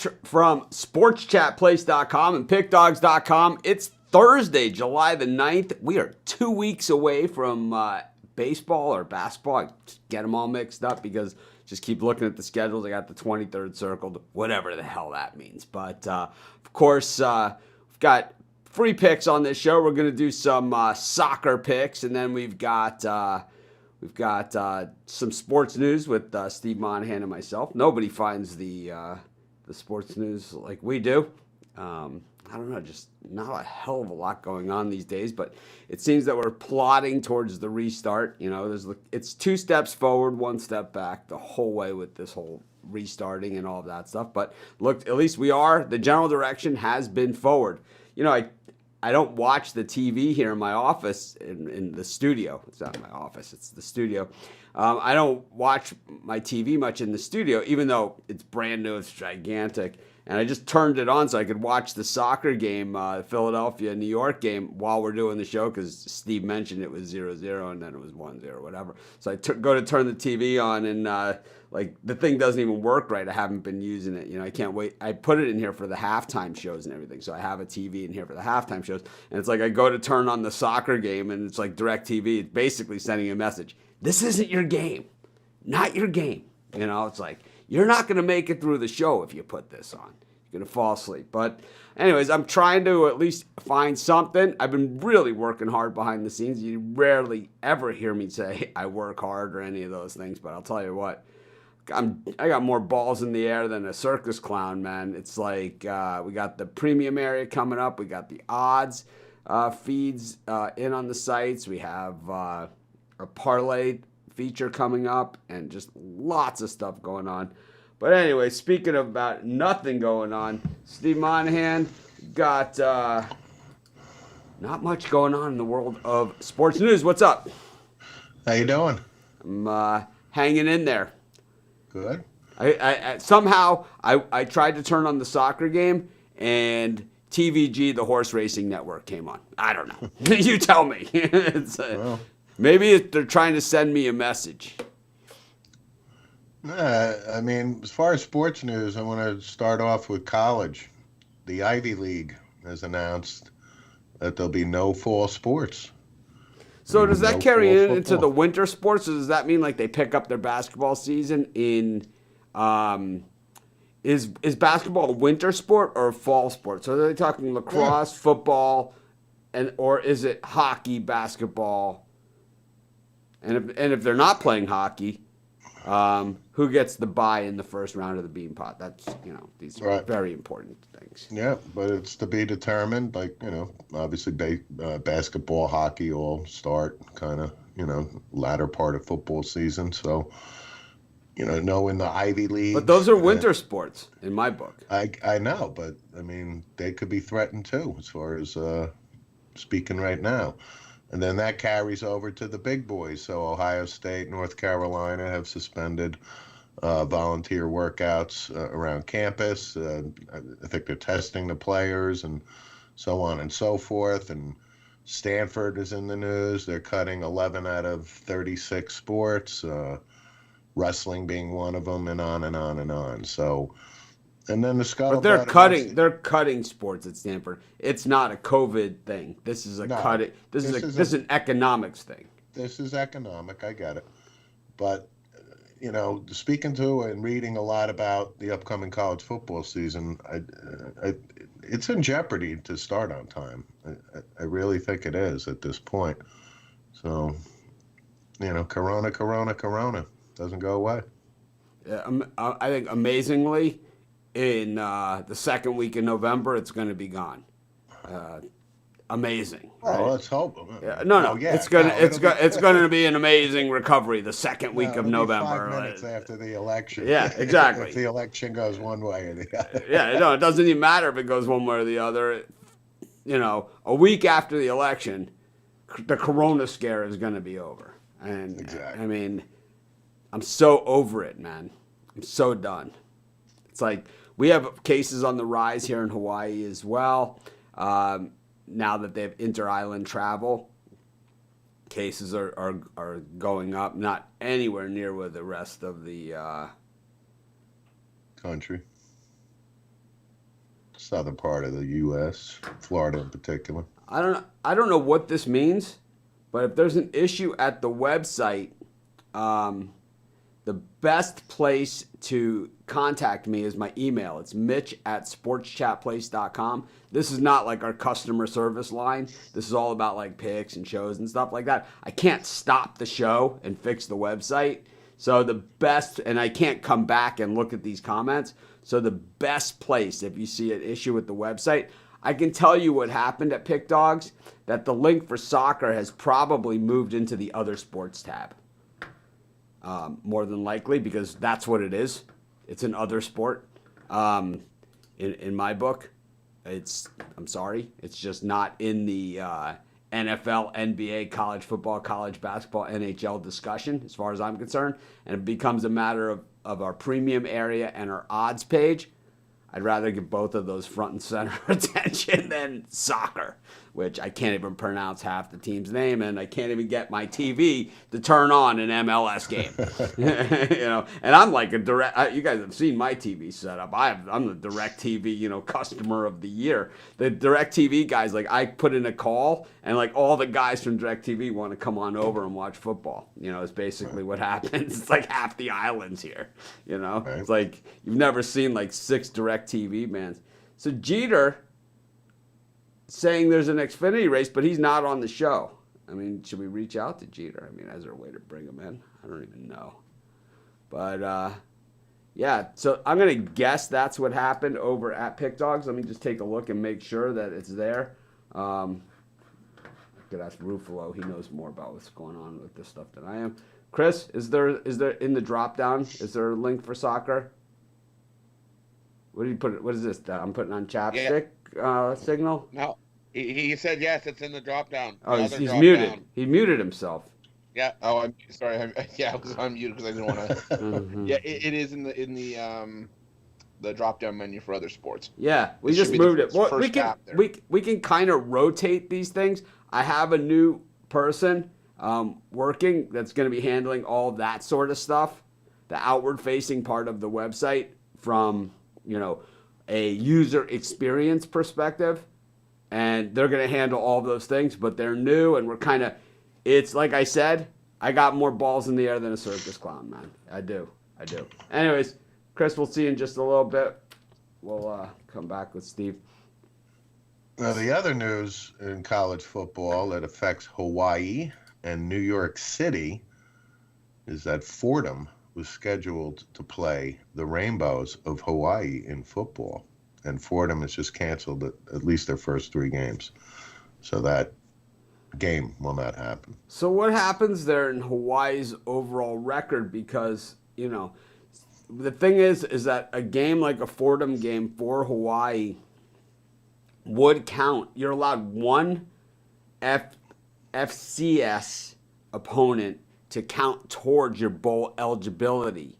Josh from SportsChatPlace.com and PickDogs.com. It's Thursday, July the 9th. We are 2 weeks away from baseball or basketball. I just get them all mixed up because just keep looking at the schedules. I got the 23rd circled, whatever the hell that means. But, of course, we've got free picks on this show. We're going to do some soccer picks, and then we've got some sports news with Steve Monahan and myself. Nobody finds the sports news like we do. I don't know, just not a hell of a lot going on these days, but it seems that we're plodding towards the restart. You know, it's 2 steps forward, 1 step back the whole way with this whole restarting and all of that stuff. But look, at least we are. The general direction has been forward. You know, I don't watch the TV here in my office, in the studio. It's not my office, it's the studio. I don't watch my TV much in the studio, even though it's brand new, it's gigantic. And I just turned it on so I could watch the soccer game, Philadelphia-New York game, while we're doing the show, because Steve mentioned it was 0-0 and then it was 1-0, whatever. So I go to turn the TV on and the thing doesn't even work right. I haven't been using it. You know, I can't wait. I put it in here for the halftime shows and everything. So I have a TV in here for the halftime shows. And it's like I go to turn on the soccer game and it's like DirecTV. It's basically sending a message. This isn't your game. Not your game. You know, it's like, you're not going to make it through the show if you put this on. You're going to fall asleep. But anyways, I'm trying to at least find something. I've been really working hard behind the scenes. You rarely ever hear me say I work hard or any of those things. But I'll tell you what, I got more balls in the air than a circus clown, man. It's like we got the premium area coming up. We got the odds feeds in on the sites. We have a parlay feature coming up and just lots of stuff going on. But anyway, speaking of about nothing going on, Steve Monahan got not much going on in the world of sports news. What's up? How you doing? I'm hanging in there. Good. I somehow tried to turn on the soccer game and TVG, the horse racing network, came on. I don't know. You tell me. Well. Maybe they're trying to send me a message. I mean, as far as sports news, I want to start off with college. The Ivy League has announced that there'll be no fall sports. So does that carry into the winter sports? Or does that mean like they pick up their basketball season in? Is basketball a winter sport or a fall sport? So are they talking lacrosse, football, or is it hockey, basketball? And if they're not playing hockey, who gets the bye in the first round of the Bean Pot? That's, these are very important things. Yeah, but it's to be determined. Like, obviously basketball, hockey all start kind of, latter part of football season. So, no in the Ivy League. But those are winter sports in my book. I know, but, I mean, they could be threatened too as far as speaking right now. And then that carries over to the big boys. So Ohio State, North Carolina have suspended volunteer workouts around campus. I think they're testing the players and so on and so forth. And Stanford is in the news. They're cutting 11 out of 36 sports, wrestling being one of them, and on and on and on. So, and then the scuttlebutt. But they're cutting sports at Stanford. It's not a COVID thing. This is cutting. This is an economics thing. This is economic. I get it. But, speaking to and reading a lot about the upcoming college football season, it's in jeopardy to start on time. I really think it is at this point. So, Corona doesn't go away. I think amazingly, in the second week in November, it's going to be gone. Amazing. Right? Oh, let's hope. No. It's going to be an amazing recovery the second week of November. 5 minutes after the election. Yeah, exactly. If the election goes one way or the other. Yeah, no, it doesn't even matter if it goes one way or the other. A week after the election, the Corona scare is going to be over. And exactly. I mean, I'm so over it, man. I'm so done. It's like we have cases on the rise here in Hawaii as well. Now that they have inter-island travel, cases are going up, not anywhere near with the rest of the country. southern part of the U.S., Florida in particular. I don't know what this means, but if there's an issue at the website, the best place to contact me is my email. It's mitch@sportschatplace.com. This is not like our customer service line. This is all about like picks and shows and stuff like that. I can't stop the show and fix the website. So the best, and I can't come back and look at these comments. So the best place, if you see an issue with the website, I can tell you what happened at Pick Dogs, that the link for soccer has probably moved into the other sports tab. More than likely, because that's what it is. It's an other sport. In my book, I'm sorry, it's just not in the NFL, NBA, college football, college basketball, NHL discussion, as far as I'm concerned. And it becomes a matter of our premium area and our odds page. I'd rather give both of those front and center attention than soccer, which I can't even pronounce half the team's name, and I can't even get my TV to turn on an MLS game. And I'm like a direct. You guys have seen my TV setup. I'm the Direct TV, customer of the year. The Direct TV guys, like I put in a call, and like all the guys from Direct TV want to come on over and watch football. It's basically what happens. It's like half the islands here. Right. It's like you've never seen like 6 Direct TV bands. So Jeter saying there's an Xfinity race, but he's not on the show. I mean, should we reach out to Jeter? I mean, is there a way to bring him in? I don't even know. But, yeah, so I'm going to guess that's what happened over at Pick Dogs. Let me just take a look and make sure that it's there. I could ask Ruffalo. He knows more about what's going on with this stuff than I am. Chris, is there in the drop down, is there a link for soccer? What do you put? What is this? I'm putting on chapstick signal? No, he said yes. It's in the drop down. Oh, he's muted. Down. He muted himself. Yeah. Oh, I'm sorry. I was unmuted because I didn't want to. Mm-hmm. Yeah, it is in the drop down menu for other sports. Yeah, we It just should be moved the it. Well, first tab there. we can kind of rotate these things. I have a new person working that's going to be handling all that sort of stuff, the outward facing part of the website from a user experience perspective, and they're going to handle all those things, but they're new, and it's like I said, I got more balls in the air than a circus clown, man. I do. Anyways, Chris, we'll see you in just a little bit. We'll come back with Steve. Now, the other news in college football that affects Hawaii and New York City is that Fordham was scheduled to play the Rainbows of Hawaii in football, and Fordham has just canceled at least their first 3 games. So that game will not happen. So what happens there in Hawaii's overall record? Because, the thing is that a game like a Fordham game for Hawaii would count. You're allowed one FCS opponent to count towards your bowl eligibility.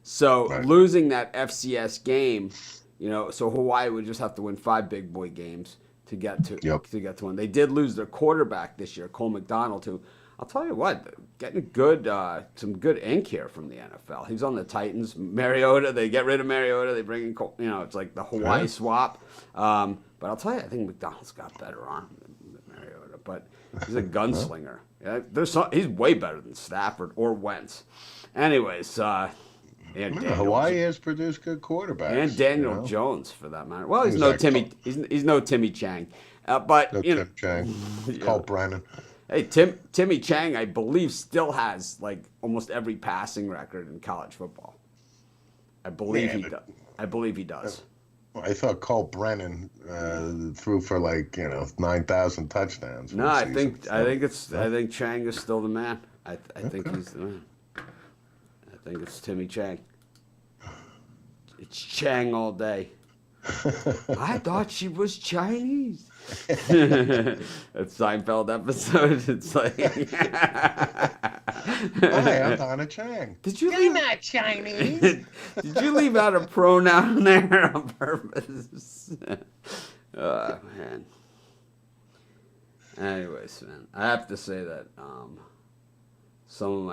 So Right. losing that FCS game, so Hawaii would just have to win 5 big boy games to get to one. They did lose their quarterback this year, Cole McDonald, who I'll tell you what, getting some good ink here from the NFL. He's on the Titans. Mariota, they get rid of Mariota, they bring in Cole. It's like the Hawaii swap. But I'll tell you, I think McDonald's got better arm than Mariota, but he's a gunslinger. Yeah, he's way better than Stafford or Wentz. Anyways, Hawaii has produced good quarterbacks. And Daniel Jones, for that matter. Well, he's Exactly. he's no Timmy Chang, but No Tim Chang, Colt Brennan. Hey, Timmy Chang, I believe, still has like almost every passing record in college football. I believe he does. I believe he does. I thought Colt Brennan threw for 9,000 touchdowns. No, I think Chang is still the man. I think he's the man. I think it's Timmy Chang. It's Chang all day. I thought she was Chinese. That Seinfeld episode. It's like, Hi, I'm Donna Chang. You're not Chinese. Did you leave out a pronoun there on purpose? Oh man. Anyways, man, I have to say that some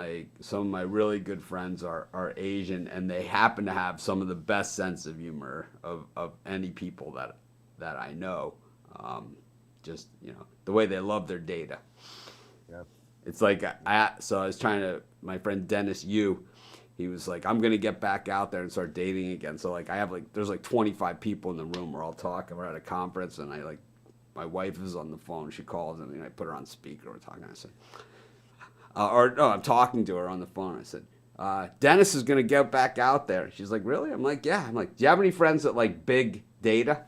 of my really good friends are Asian, and they happen to have some of the best sense of humor of any people that that I know. Just the way they love their data. Yeah. It's like so I was trying to, my friend Dennis Yu, he was like, I'm gonna get back out there and start dating again. So like I have there's 25 people in the room. We're all talking. We're at a conference, and my wife is on the phone. She calls, and I put her on speaker. We're talking. I said, I'm talking to her on the phone. I said, Dennis is gonna get back out there. She's like, really? I'm like, yeah. I'm like, do you have any friends that like big data?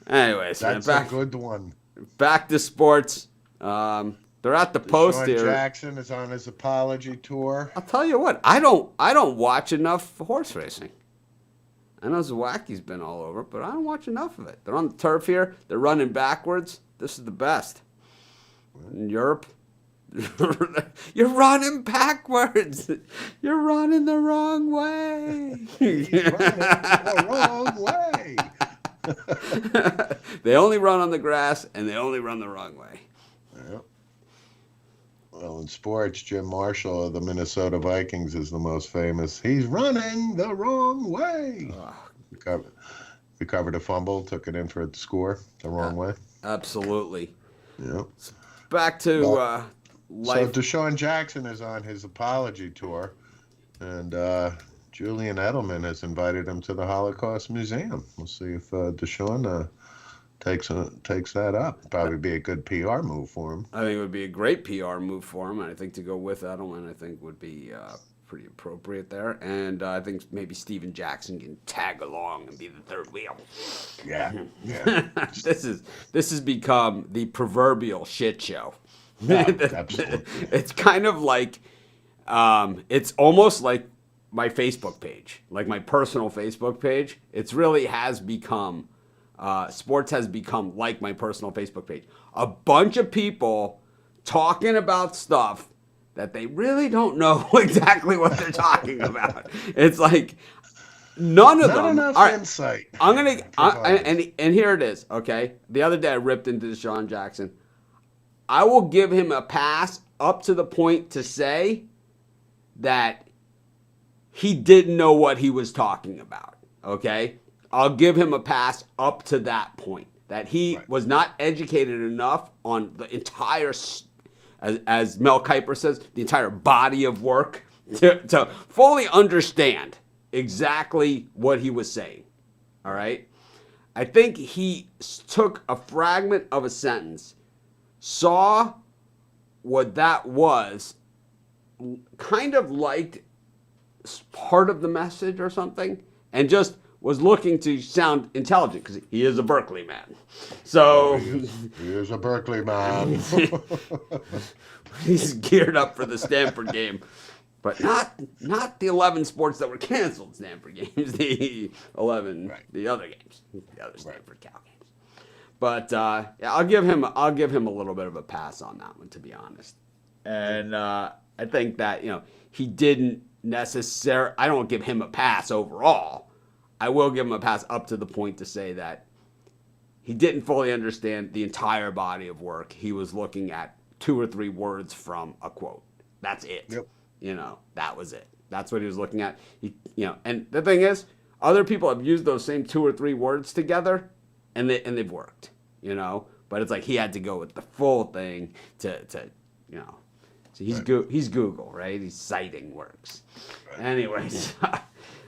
Anyways, That's a good one. back to sports. They're at the post Sean here. Jackson is on his apology tour. I'll tell you what, I don't watch enough horse racing. I know Zawacki's been all over, but I don't watch enough of it. They're on the turf here. They're running backwards. This is the best. In Europe, you're running backwards. You're running the wrong way. He's running the wrong way. They only run on the grass, and they only run the wrong way. Yeah. Well, in sports, Jim Marshall of the Minnesota Vikings is the most famous. He's running the wrong way. Recovered a fumble, took it in for a score the wrong way. Absolutely. Yeah. Back to life. So Deshaun Jackson is on his apology tour, and Julian Edelman has invited him to the Holocaust Museum. We'll see if Deshaun takes that up. Probably be a good PR move for him. I think it would be a great PR move for him, and I think to go with Edelman, I think would be pretty appropriate there. And I think maybe Steven Jackson can tag along and be the third wheel. Yeah. This has become the proverbial shit show. Yeah, absolutely. It's kind of like, it's almost like my Facebook page, like my personal Facebook page. It's really has become, sports has become like my personal Facebook page. A bunch of people talking about stuff that they really don't know exactly what they're talking about. It's like none of them. Not enough All right, insight. and here it is. Okay, the other day I ripped into Deshaun Jackson. I will give him a pass up to the point to say that he didn't know what he was talking about. Okay, I'll give him a pass up to that point that he was not educated enough on the entire, as Mel Kiper says, the entire body of work to fully understand exactly what he was saying. All right, I think he took a fragment of a sentence, saw what that was, kind of liked part of the message or something, and just was looking to sound intelligent because he is a Berkeley man. So He is a Berkeley man. he's geared up for the Stanford game, but not the 11 sports that were canceled Stanford games, the 11 the other games, the other Stanford Cal games. But yeah, I'll give him a little bit of a pass on that one, to be honest. And I think that he didn't necessarily. I don't give him a pass overall. I will give him a pass up to the point to say that he didn't fully understand the entire body of work. He was looking at 2 or 3 words from a quote. That's it. Yep. That was it. That's what he was looking at. And the thing is, other people have used those same 2 or 3 words together, and they've worked. But it's like he had to go with the full thing to. So he's Google, right? He's citing works. Anyways,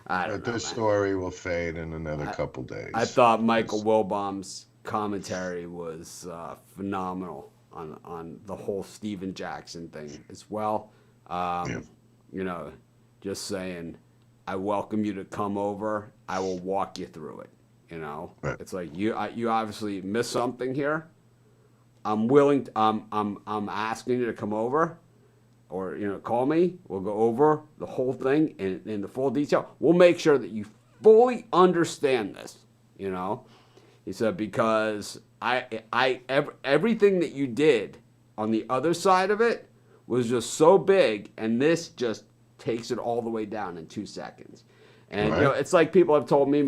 I don't know. This story will fade in another couple days. I thought Michael Wilbom's commentary was phenomenal on the whole Steven Jackson thing as well. Just saying, I welcome you to come over. I will walk you through it. It's like you obviously missed something here. I'm willing. I'm asking you to come over, or call me. We'll go over the whole thing in the full detail. We'll make sure that you fully understand this. He said, because everything that you did on the other side of it was just so big, and this just takes it all the way down in 2 seconds. And it's like people have told me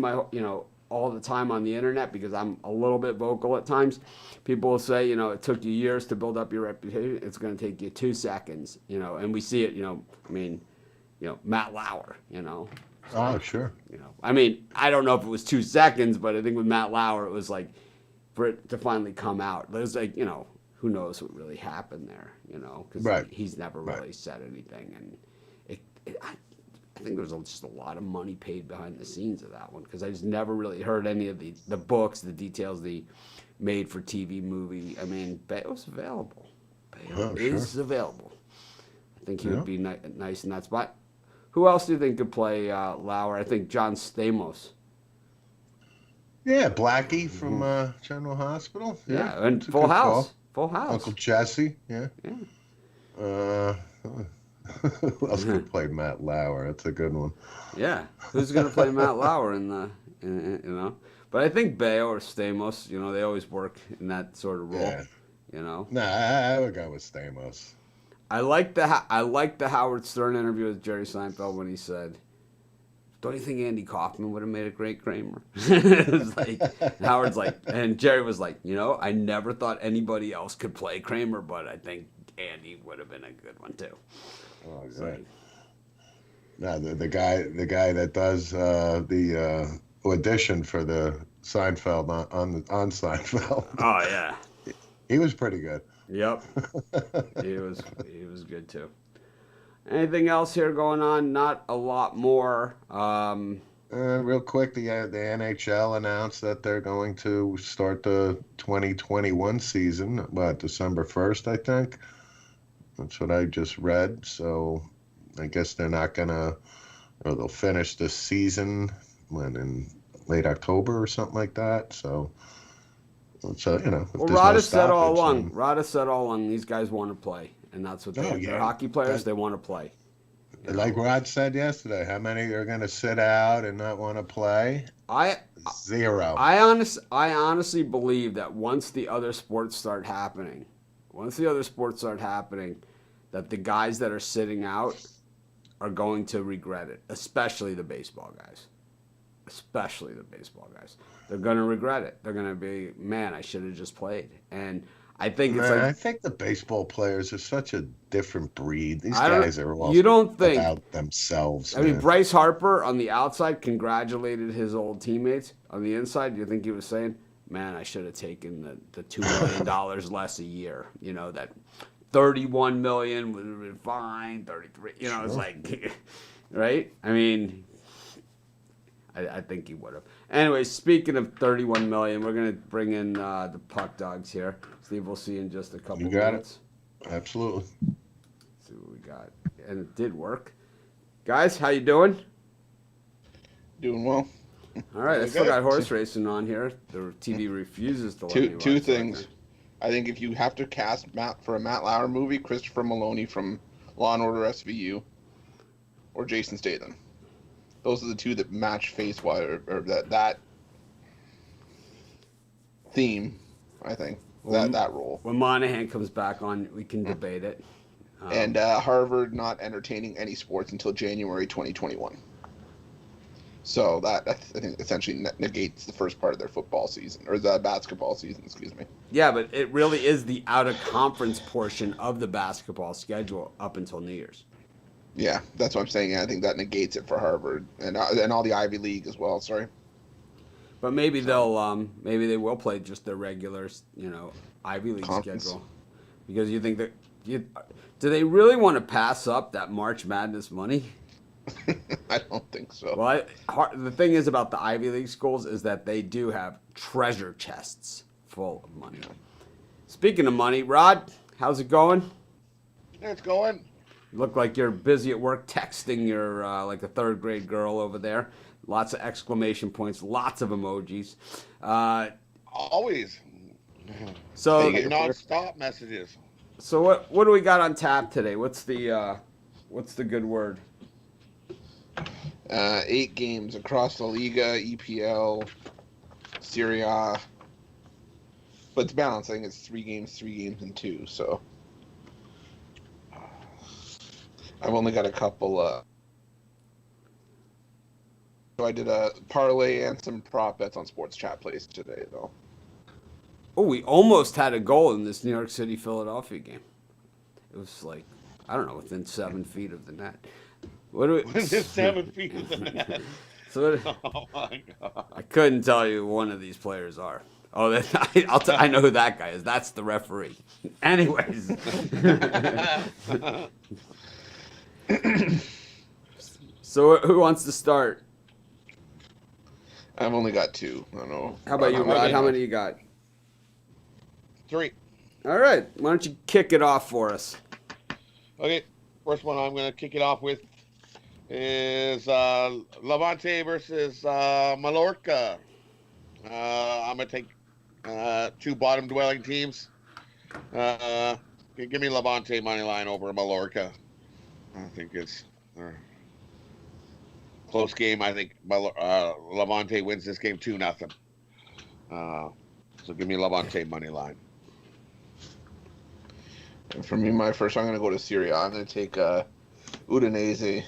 all the time on the internet, because I'm a little bit vocal at times. People will say, it took you years to build up your reputation. It's going to take you 2 seconds, and we see it, Matt Lauer, Oh, sure. I mean, I don't know if it was 2 seconds, but I think with Matt Lauer, it was like for it to finally come out. It was like, who knows what really happened there, because Right. he's never Right. really said anything. And I think there was just a lot of money paid behind the scenes of that one because I just never really heard any of the books, the details, the made for TV movie. I mean, Bayo's available. Bayo Oh, is sure. available. I think he Yeah. would be nice in that spot. Who else do you think could play Lauer? I think John Stamos. Yeah, Blackie from General Hospital. Yeah, and that's a Full good House. call. Full House. Uncle Jesse. Yeah. Yeah. Who else could play Matt Lauer? That's a good one. Yeah. Who's going to play Matt Lauer But I think Bayo or Stamos, they always work in that sort of role. Yeah. Nah, I would go with Stamos. I like the Howard Stern interview with Jerry Seinfeld when he said, "Don't you think Andy Kaufman would have made a great Kramer?" It was like Howard's like, and Jerry was like, I never thought anybody else could play Kramer, but I think Andy would have been a good one too. Oh, It's yeah. like, No, the guy that does the audition for the Seinfeld on Seinfeld. oh yeah, He was pretty good. yep, he was good too. Anything else here going on? Not a lot more. Real quick, the NHL announced that they're going to start the 2021 season, December 1st, I think. That's what I just read. So I guess they're not gonna, or they'll finish the season in late October or something like that. So if Well, there's Rod no has said all stoppage, along. then- Rod has said all along. These guys want to play, and that's what Oh, they're yeah. hockey players. That- They want to play. Like Rod said yesterday, how many are going to sit out and not want to play? I Zero. I honestly believe that once the other sports start happening, that the guys that are sitting out are going to regret it, especially the baseball guys. They're going to regret it. They're going to be, man, I should have just played. And I think it's Man, I like, think the baseball players are such a different breed. These I don't- guys are all you don't think- about themselves. I mean, man. Bryce Harper on the outside congratulated his old teammates. On the inside, do you think he was saying, man, I should have taken the $2 million less a year? That $31 million would have been fine, 33. It's like, right? I mean, I think he would have. Anyway, speaking of $31 million, we're going to bring in the Puck Dogs here. Steve, we'll see you in just a couple You got it. minutes. Absolutely. See what we got. And it did work. Guys, how you doing? Doing well. All right, I Really still good. got horse racing on here. The TV refuses to let me watch Two that things. thing. I think if you have to cast Matt for a Matt Lauer movie, Christopher Maloney from Law and Order SVU, or Jason Statham. Those are the two that match face wise, or that theme. I think that role. When Monahan comes back on, we can debate it. And Harvard not entertaining any sports until January 2021. So that I think essentially negates the first part of their football season, or the basketball season, excuse me. Yeah, but it really is the out-of-conference portion of the basketball schedule up until New Year's. Yeah, that's what I'm saying. I think that negates it for Harvard and all the Ivy League as well. Sorry. But maybe maybe they will play just their regular, Ivy League Conference. schedule, because you think that do they really want to pass up that March Madness money? I don't think so. Well, the thing is about the Ivy League schools is that they do have treasure chests full of money. Speaking of money, Rod, how's it going? It's going. You look like you're busy at work texting your like a third grade girl over there. Lots of exclamation points, lots of emojis. Always. So, Hey, Non-stop messages. so what do we got on tap today? What's the good word? 8 games across the Liga, EPL, Serie A. But it's balanced. I think it's 3 games, and 2. So I've only got a couple. So I did a parlay and some prop bets on Sports Chat Plays today, though. Oh, we almost had a goal in this New York City Philadelphia game. It was like, I don't know, within 7 feet of the net. What do we? Within 7 feet of the net. So what, Oh my god. I couldn't tell you who one of these players are. Oh, I know who that guy is. That's the referee. Anyways. So who wants to start? I've only got two. I don't know. How about you, Rod? Okay. How many you got? 3. All right. Why don't you kick it off for us? Okay, first one I'm going to kick it off with is Levante versus Mallorca. I'm going to take 2 bottom-dwelling teams. Give me Levante money line over Mallorca. I think it's a close game. I think Levante wins this game 2-0. So give me Levante money line. And for me, my first, I'm going to go to Syria. I'm going to take Udinese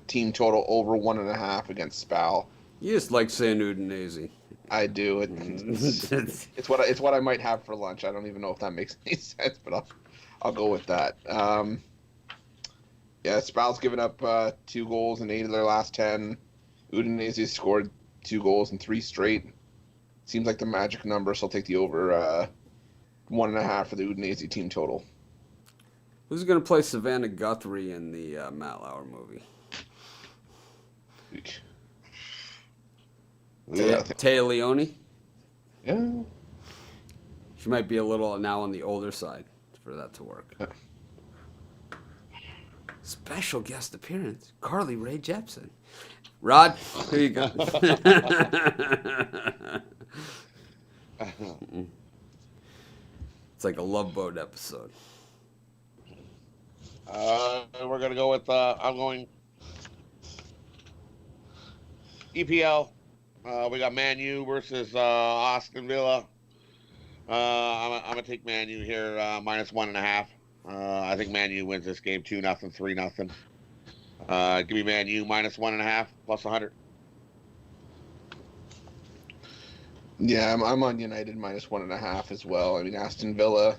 team total over 1.5 against Spal. You just like saying Udinese. I do. It's what I might have for lunch. I don't even know if that makes any sense, but I'll go with that. Yeah, Spal's given up 2 goals in 8 of their last 10. Udinese scored 2 goals in 3 straight. Seems like the magic number, so I'll take the over 1.5 for the Udinese team total. Who's going to play Savannah Guthrie in the Matt Lauer movie? Yeah. Taya Leone? Yeah. She might be a little now on the older side for that to work. Special guest appearance, Carly Rae Jepsen. Rod, who you got? It's like a Love Boat episode. We're gonna go with I'm going EPL. We got Man U versus Aston Villa. I'm gonna take Man U here -1.5. I think Man U wins this game 2-0, 3-0. Give me Man U -1.5 plus 100. Yeah, I'm on United -1.5 as well. I mean, Aston Villa,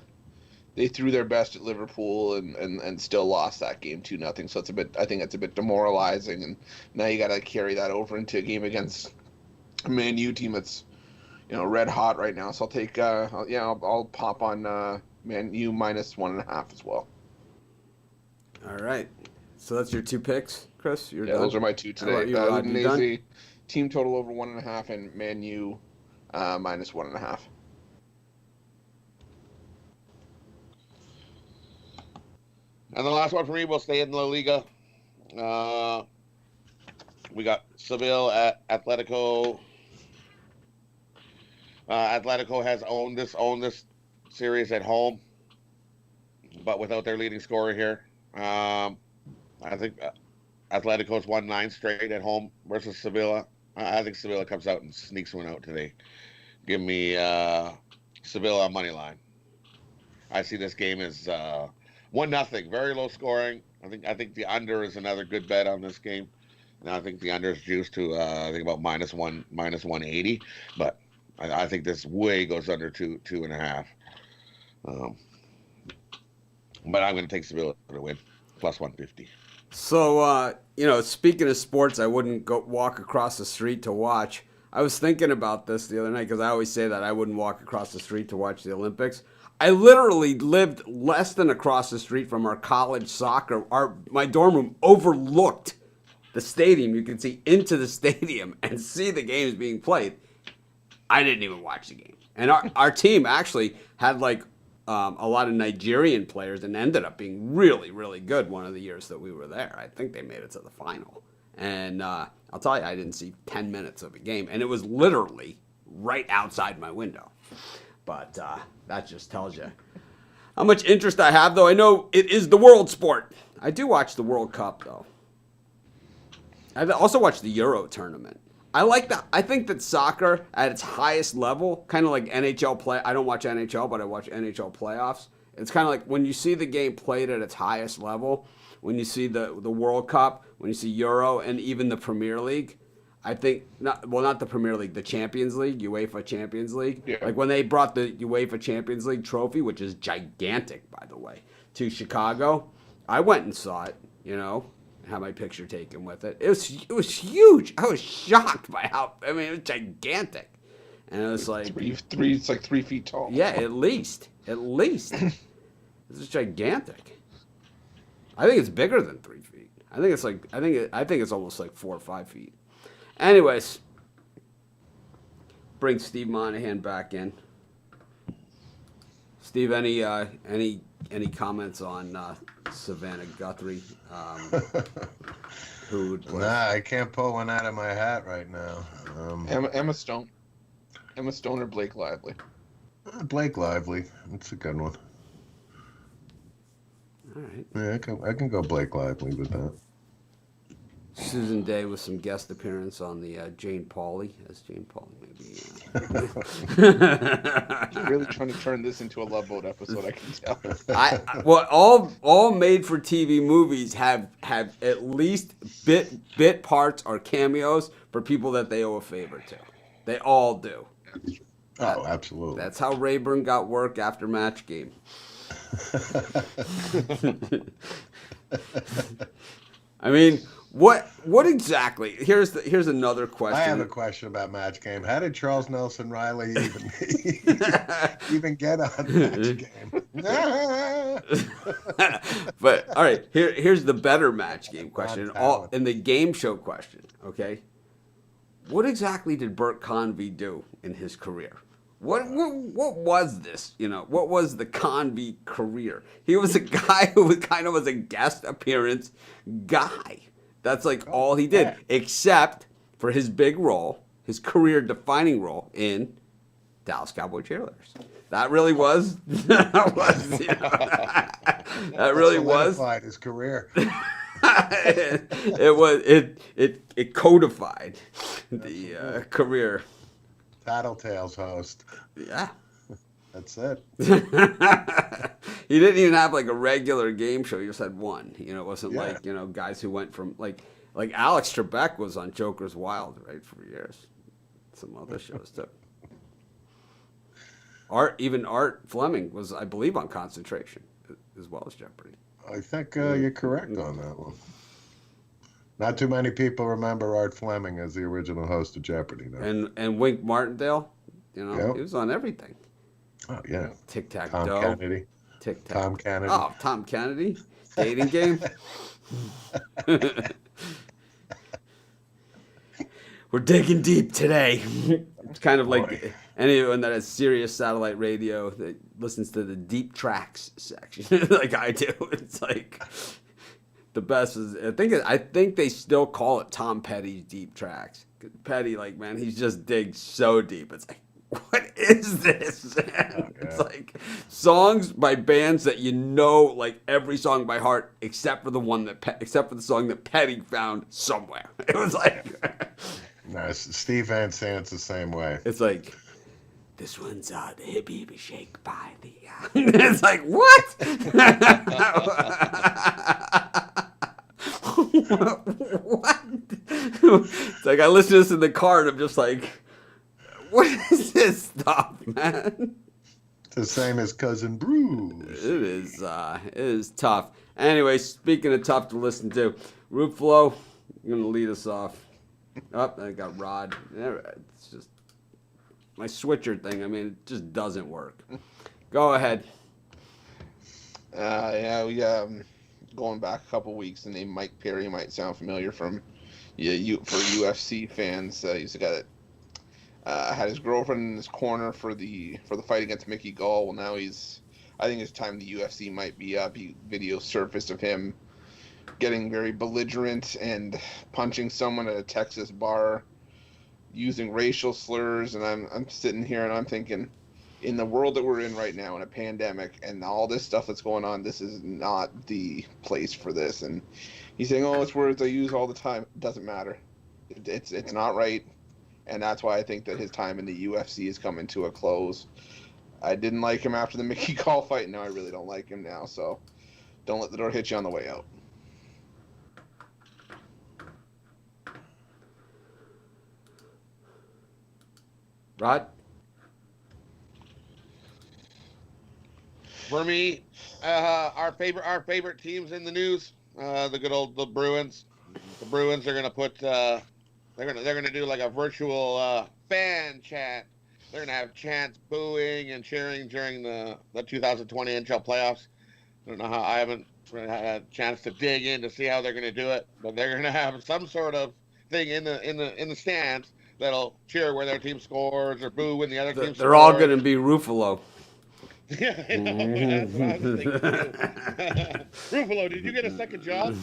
they threw their best at Liverpool and still lost that game 2-0. So I think it's a bit demoralizing. And now you got to carry that over into a game against a Man U team that's, red hot right now. So I'll take, I'll pop on Man U -1.5 as well. All right. So that's your 2 picks, Chris? You're done? Those are my 2 How about today. you, Rod? You done? Udinese team total over 1.5 and Man U -1.5. And the last one for me, we'll stay in La Liga. We got Seville at Atletico. Atletico has owned this series at home, but without their leading scorer here. I think Atletico's won 9 straight at home versus Sevilla. I think Sevilla comes out and sneaks one out today. Give me Sevilla money line. I see this game as 1-0, very low scoring. I think the under is another good bet on this game. And I think the under is juiced to I think about -180, but I think this way goes under 2.5. But I'm going to take Sevilla to win +150. So, speaking of sports, I wouldn't go walk across the street to watch. I was thinking about this the other night because I always say that I wouldn't walk across the street to watch the Olympics. I literally lived less than across the street from our college soccer. My dorm room overlooked the stadium. You can see into the stadium and see the games being played. I didn't even watch the game. And our team actually had a lot of Nigerian players and ended up being really, really good one of the years that we were there. I think they made it to the final. And I'll tell you, I didn't see 10 minutes of a game. And it was literally right outside my window. But that just tells you how much interest I have, though. I know it is the world sport. I do watch the World Cup, though. I also watch the Euro tournament. I like that. I think that soccer at its highest level, kind of like NHL play. I don't watch NHL, but I watch NHL playoffs. It's kind of like when you see the game played at its highest level, when you see the World Cup, when you see Euro, and even the Premier League. I think not the Premier League, the Champions League, UEFA Champions League. Yeah. Like when they brought the UEFA Champions League trophy, which is gigantic, by the way, to Chicago, I went and saw it. and had my picture taken with it. It was huge. I was shocked by how, I mean, it was gigantic. And it was like, It's like 3 feet tall. yeah, at least. This is gigantic. I think it's bigger than 3 feet. I think it's almost like 4 or 5 feet. Anyways, bring Steve Monahan back in. Steve, any comments on Savannah Guthrie? Who would play? Nah, I can't pull one out of my hat right now. Emma Stone or Blake Lively. Blake Lively. That's a good one. All right. Yeah, I can go Blake Lively with that. Susan Day with some guest appearance on the Jane Pauley, as Jane Pauley maybe. You're really trying to turn this into a Love Boat episode, I can tell. Well, all made for TV movies have at least bit parts or cameos for people that they owe a favor to. They all do. Oh, absolutely. That's how Rayburn got work after Match Game. I mean, what exactly? Here's another question. I have a question about Match Game. How did Charles Nelson Riley even get on Match Game? But all right, here's the better Match Game question. talent. In the game show question, okay? What exactly did Bert Convy do in his career? What was this? What was the Convy career? He was a guy who was a guest appearance guy. That's like all he did, except for his big role, his career-defining role in Dallas Cowboy Cheerleaders. That really was. That really was. Solidified his career. It codified the career. Tattletales host. Yeah. That's it. He didn't even have like a regular game show. He just had one. It wasn't like, guys who went from like Alex Trebek was on Joker's Wild, right, for years. Some other shows too. Art Fleming was, I believe, on Concentration as well as Jeopardy. I think you're correct on that one. Not too many people remember Art Fleming as the original host of Jeopardy, though. And Wink Martindale, Yep. he was on everything. Oh, yeah. Tic Tac Tom Toe. Kennedy. Tic Tac. Tom Kennedy. Oh, Tom Kennedy. Dating game. We're digging deep today. It's kind of like anyone that has Sirius satellite radio that listens to the deep tracks section, like I do. It's like the best is I think they still call it Tom Petty's deep tracks. Petty, like, man, he just digs so deep. It's like, what is this? It's like songs by bands that like every song by heart except for the song that Petty found somewhere. It was like No, Steve Van Sant's the same way. it's like this one's the hippie hippie shake by the it's like what? What? It's like I listen to this in the car and I'm just like, what is this stuff, man? It's the same as Cousin Bruce. It is tough. Anyway, speaking of tough to listen to, Root Flow, you're gonna lead us off. I got Rod. It's just my switcher thing. I mean, it just doesn't work. Go ahead. Going back a couple weeks, the name Mike Perry might sound familiar for UFC fans. He's a guy that had his girlfriend in his corner for the fight against Mickey Gall. Well, now I think his time in the UFC might be up. Video surfaced of him getting very belligerent and punching someone at a Texas bar, using racial slurs, and I'm sitting here and I'm thinking, in the world that we're in right now, in a pandemic and all this stuff that's going on, this is not the place for this. And he's saying, "Oh, it's words I use all the time." It doesn't matter. It's not right, and that's why I think that his time in the UFC is coming to a close. I didn't like him after the Mickey Gall fight. Now I really don't like him now. So don't let the door hit you on the way out. Rod? For me, our favorite teams in the news, The good old the Bruins. The Bruins are gonna put. They're gonna do like a virtual fan chant. They're gonna have chants booing and cheering during the 2020 NHL playoffs. I don't know how. I haven't really had a chance to dig in to see how they're gonna do it, but they're gonna have some sort of thing in the stands that'll cheer when their team scores or boo when the other team scores. They're all going to be Ruffalo. Yeah, I know. That's what I was thinking too. Ruffalo, did you get a second job?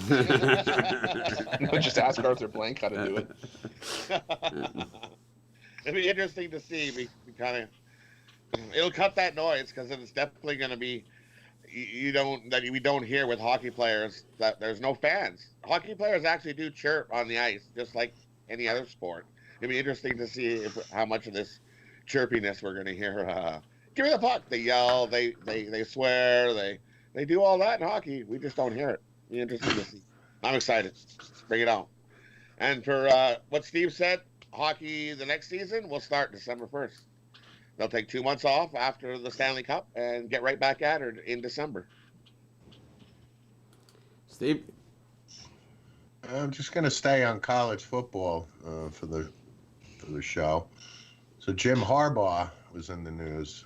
Just ask Arthur Blank how to do it. It'd be interesting to see. It'll cut that noise because it's definitely going to be. We don't hear with hockey players that there's no fans. Hockey players actually do chirp on the ice, just like any other sport. It'd be interesting to see how much of this chirpiness we're going to hear. Give me the puck. They yell. They swear. They do all that in hockey. We just don't hear it. It'd be interesting to see. I'm excited. Bring it on. And for what Steve said, hockey the next season will start December 1st. They'll take 2 months off after the Stanley Cup and get right back at it in December. Steve? I'm just going to stay on college football for the show. So Jim Harbaugh was in the news.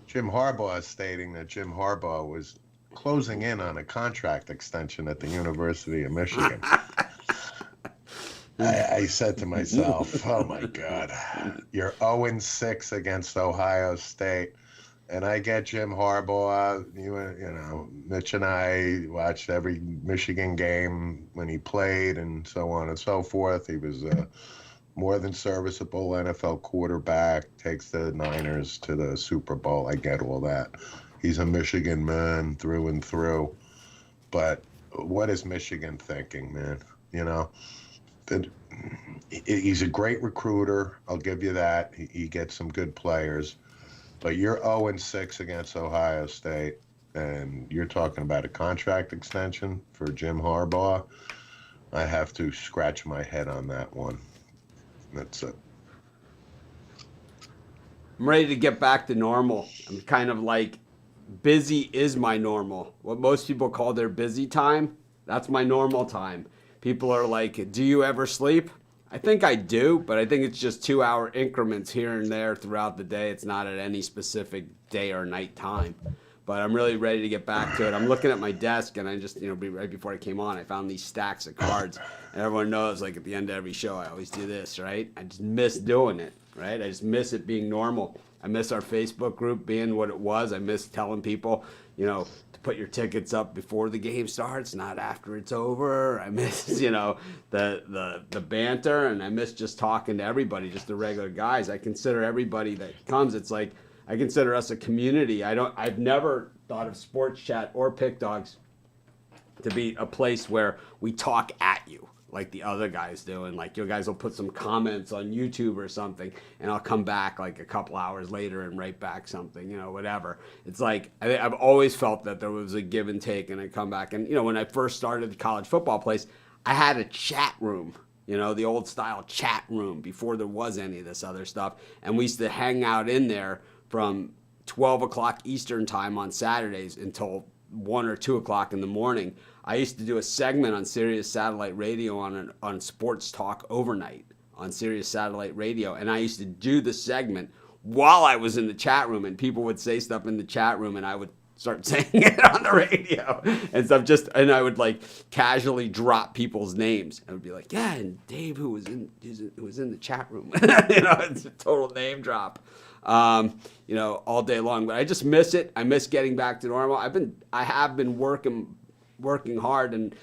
Jim Harbaugh is stating that Jim Harbaugh was closing in on a contract extension at the University of Michigan. I said to myself, oh my God, you're 0-6 against Ohio State. And I get Jim Harbaugh, you know, Mitch and I watched every Michigan game when he played and so on and so forth. He was a more than serviceable NFL quarterback, takes the Niners to the Super Bowl. I get all that. He's a Michigan man through and through. But what is Michigan thinking, man? You know? He's a great recruiter. I'll give you that. He gets some good players. But you're 0-6 against Ohio State, and you're talking about a contract extension for Jim Harbaugh. I have to scratch my head on that one. That's it. I'm ready to get back to normal. I'm kind of like, busy is my normal. What most people call their busy time, that's my normal time. People are like, do you ever sleep? I think I do, but I think it's just 2-hour increments here and there throughout the day. It's not at any specific day or night time. But I'm really ready to get back to it. I'm looking at my desk, and I just, right before I came on, I found these stacks of cards. And everyone knows, like, at the end of every show, I always do this, right? I just miss doing it, right? I just miss it being normal. I miss our Facebook group being what it was. I miss telling people, to put your tickets up before the game starts, not after it's over. I miss, the banter, and I miss just talking to everybody, just the regular guys. I consider everybody that comes, it's like, I consider us a community. I've never thought of Sports Chat or Pick Dogs to be a place where we talk at you like the other guys do. And like, you guys will put some comments on YouTube or something, and I'll come back like a couple hours later and write back something, whatever. It's like, I've always felt that there was a give and take, and I come back. And, when I first started the college football place, I had a chat room, the old style chat room before there was any of this other stuff. And we used to hang out in there from 12 o'clock Eastern time on Saturdays until 1 or 2 o'clock in the morning. I used to do a segment on Sirius Satellite Radio on Sports Talk Overnight on Sirius Satellite Radio, and I used to do the segment while I was in the chat room, and people would say stuff in the chat room, and I would start saying it on the radio and stuff. And I would like casually drop people's names. I would be like, yeah, and Dave, who was in the chat room. It's a total name drop. All day long. But I just miss it. I miss getting back to normal. I have been working hard, and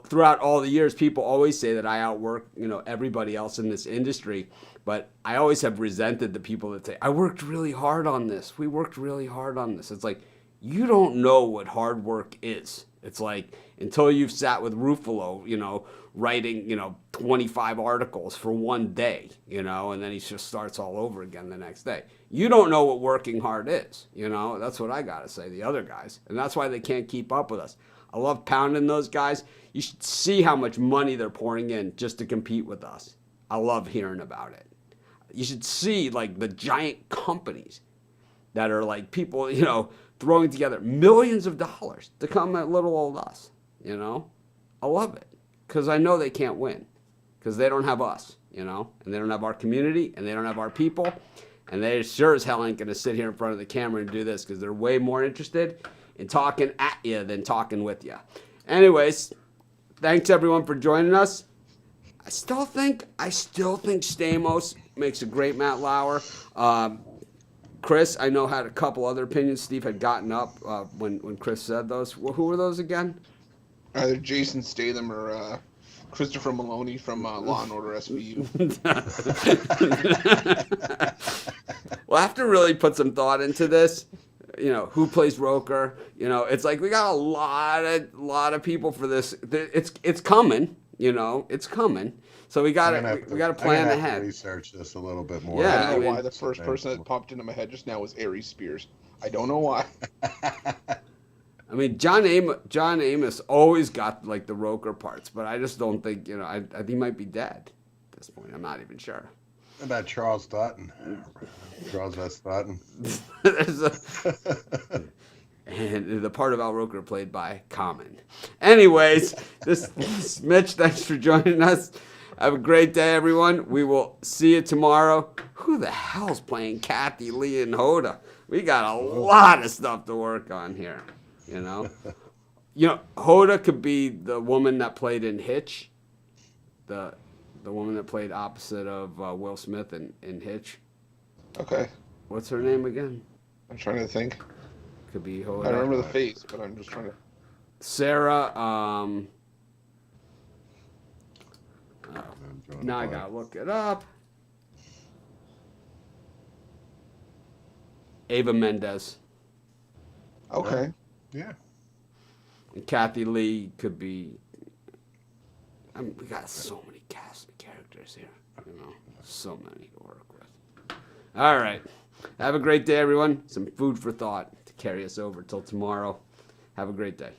throughout all the years, people always say that I outwork everybody else in this industry. But I always have resented the people that say, I worked really hard on this. We worked really hard on this. It's like, you don't know what hard work is. It's like, until you've sat with Ruffalo, writing, 25 articles for one day, and then he just starts all over again the next day. You don't know what working hard is, That's what I got to say, the other guys. And that's why they can't keep up with us. I love pounding those guys. You should see how much money they're pouring in just to compete with us. I love hearing about it. You should see, like, the giant companies that are, like, people, throwing together millions of dollars to come at little old us. You know, I love it because I know they can't win because they don't have us. You know, and they don't have our community, and they don't have our people, and they sure as hell ain't gonna sit here in front of the camera and do this because they're way more interested in talking at you than talking with you. Anyways, thanks everyone for joining us. I still think Stamos makes a great Matt Lauer. Chris, I know, had a couple other opinions. Steve had gotten up when Chris said those. Well, who were those again? Either Jason Statham or Christopher Maloney from Law and Order SVU. We'll have to really put some thought into this. You know, who plays Roker? You know, it's like we got a lot of people for this. It's coming. You know, it's coming. So we got to plan I'm gonna have ahead. to research this a little bit more. Yeah, I don't know I mean- why the first person that popped into my head just now was Aries Spears. I don't know why. I mean, John Amos always got like the Roker parts, but I just don't think, you know, I think he might be dead at this point. I'm not even sure. What about Charles Dutton? Charles S. Dutton. And the part of Al Roker played by Common. Anyways, this is Mitch. Thanks for joining us. Have a great day, everyone. We will see you tomorrow. Who the hell's playing Kathy Lee and Hoda? We got a lot of stuff to work on here. You know, Hoda could be the woman that played in Hitch, the woman that played opposite of Will Smith in Hitch. Okay, What's her name again? I'm trying to think. Could be I Hoda. remember the face, but I'm just trying to. Sarah. I'm drawing a Now I blank. gotta look it up. Ava Mendez. Okay. Yeah. And Kathy Lee could be. I mean, we got so many cast of characters here. You know, so many to work with. All right. Have a great day, everyone. Some food for thought to carry us over till tomorrow. Have a great day.